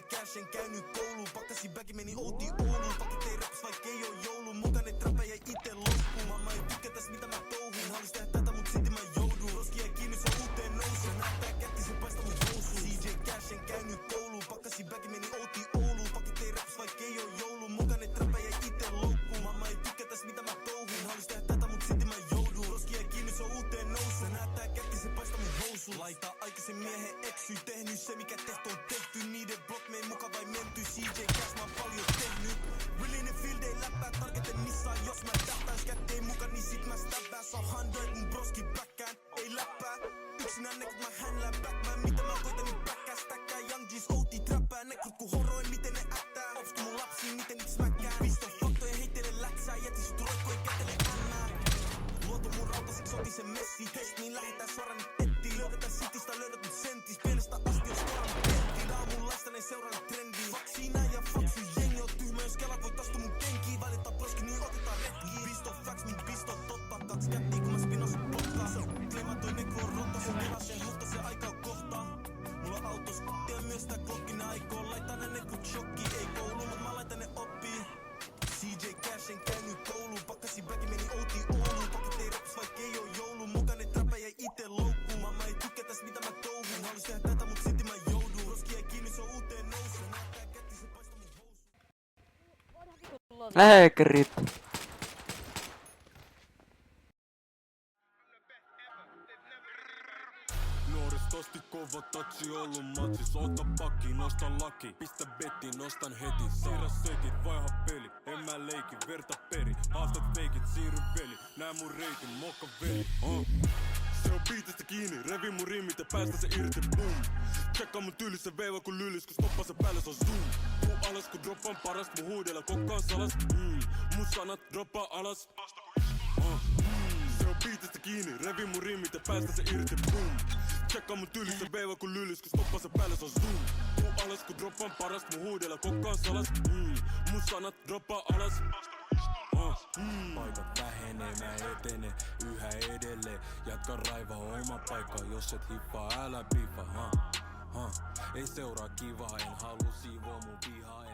Cash en käynyt kouluun, pakkasin bagi meni outiin Ouluun. Pakit ei raps vaik ei oo joulun, mukaan et räpä jäi ite loppuun. Mamma ei tykkää täs mitä mä touhuun, halus tehdä tätä mut silti mä joudun. Roski jäi kiinni se uuteen nousuun, näyttää kätti se paista mun housuun. CJ Cash en käynyt kouluun, pakkasin bagi meni outiin Ouluun. Pakit ei raps vaik ei oo joulun, mukaan et räpä jäi ite loppuun. Mamma ei tykkää täs mitä mä touhuun, halus tehdä tätä mut silti mä joudun. Roski jäi kiinni se uuteen nousuun, näyttää kätti se paista mun housuun. Laita aikaisen miehen eksy, tehnyt se mikä tehty on tehty. Niiden blok mei muka vai menty, CJ Cash mä oon paljon tehnyt. Willinen field ei läppää, tarketen missään jos mä tähtäis. Kättei muka niin sit mä stäppää, saa 100 mun broski backään. Ei läppää, yksinään nekut mä hänlään Batman. Mitä mä koitan niin backää, stäkkää Young G's outi trappää. Nekrut ku horoin miten ne ättää, ops ku mun lapsiin miten niks mäkkää. Pisto faktoja heittele lätsää, jäti sut roikko ei kätele ännää. Luotu mun rauta sit soti se messi, test niin lähetään suoraan nyt ettiin. Löydetään sitistä, löydät mut sentis, pienestä asti on skorannut peltiin. Aamun lastanen seurannut trendiin, fuck siinä ja fuck sun jengi on tyhmä. Jos kelat voit astu mun kenkiin, valittaa broski niin otetaan retkiin. Pisto facts, mun pisto totta, kats kättiin kun mä spinasin blokkaa. Klema toi nekro on rotta, sun kelaseen mutta se aika on kohta. Mulla on autos, tiedä myös tää klokkin aikoo. Laittaa ne nekrut shokkiin, ei kouluun, mut mä laitan ne oppiin. CJ Cash en käynyt kouluun, pakkasin bagi meni outiin Ouluun. Pakit ei raps vaik ei oo joulun, mukaan et räpä jäi ite loukkuun. Mamma ei tykkää täs mitä mä touhuun, halus tehdä tätä mut silti mä joudun. Roski jäi kiinni se on uuteen nousuun, näyttää kätti se paista mun housuun. Lääkärit. Tosti kova tatsi ollut matsis, ota pakki, nosta laki, pistä beti, nostan heti, siirrä setit, vaiha peli, en mä leiki, verta peri, haastat feikit, siirry veli, nää mun reitin, mokka veli, Se on biitistä kiinni, revi mun riimit ja päästä se irti, boom. Tsekkaa mun tyyli se veiva kun lylis, kun stoppaa se päälle se on zoom. Puu alas kun droppaan parast, mun huudella kokkaan salas, mun sanat droppaa alas. Se on biitistä kiinni, revi mun riimit ja päästä se irti, boom. Tsekkaa mun tyyli se veiva kun lylis, kun stoppaa se päälle se on zoom. Puu alas kun droppaan parast, mun huudella kokkaan salas, mun sanat droppaa alas. Paikat vähenee, mä etene yhä edelleen. Jatka raivaa oma paikka, jos et hippaa, älä bifa, Ei seuraa kivaa, en halua siivoa mun pihaa.